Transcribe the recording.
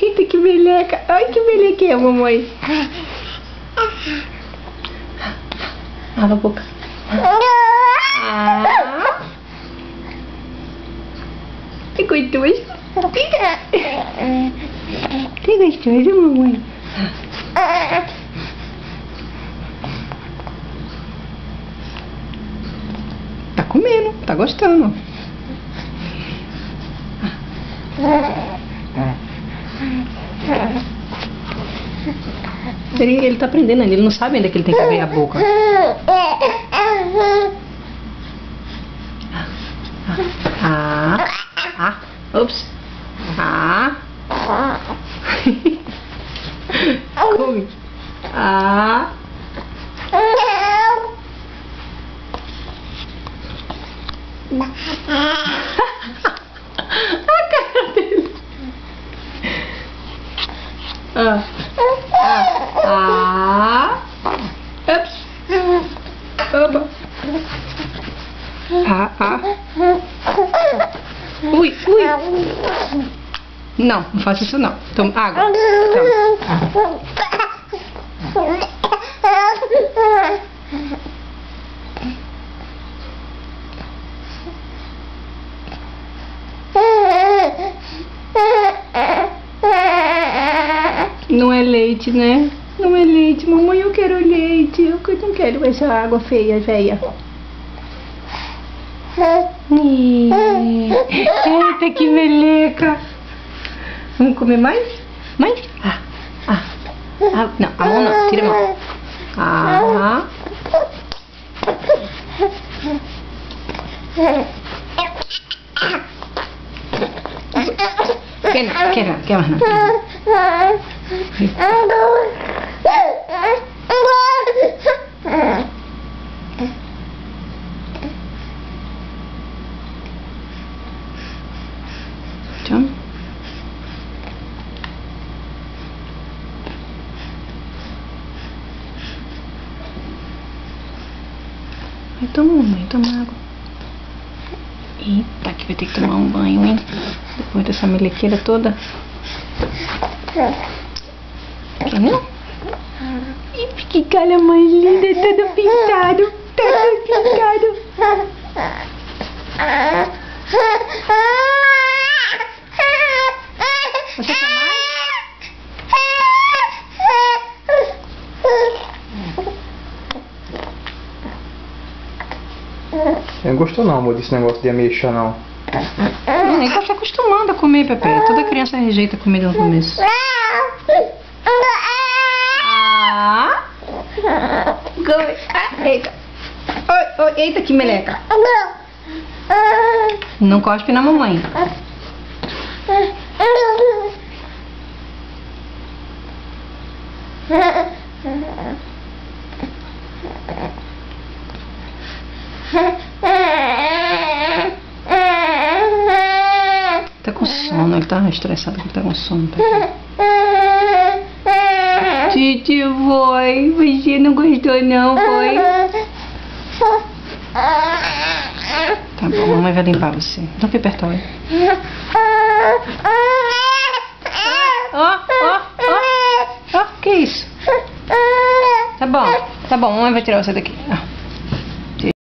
Eita, que meleca. Ai, que melequinha, mamãe. Abre a boca. Que gostoso. Que gostoso, mamãe. Tá comendo, tá gostando. Ele tá aprendendo ainda, ele não sabe ainda que ele tem que abrir a boca. Ops. Come. A cara dele. Ups. Opa. Ui. Não faça isso não. Toma água. Toma. Não é leite, né? Não é leite. Mamãe, eu quero leite. Eu não quero essa água feia, velha. Eita, que meleca. Vamos comer mais? Mais? Não, a mão não. Tira a mão. Quer mais não? Tchau. Toma, mamãe, toma água. Eita, que vai ter que tomar um banho, hein? Depois dessa melequeira toda. Quer não? Ih, que cara mais linda, todo pintado. Todo pintado. Você quer mais? Eu não gostou não, amor, desse negócio de ameixa não. Nem tá se acostumando a comer, Pepe. Toda criança rejeita comida no começo. Eita. Oi, eita, que meleca. Não cospe na mamãe. Tá com sono, ele tá estressado porque tá com sono. Titi, foi. Você não gostou não, foi? Tá bom, mamãe vai limpar você. Então que apertar aí. Ó, que isso? Tá bom, mamãe vai tirar você daqui.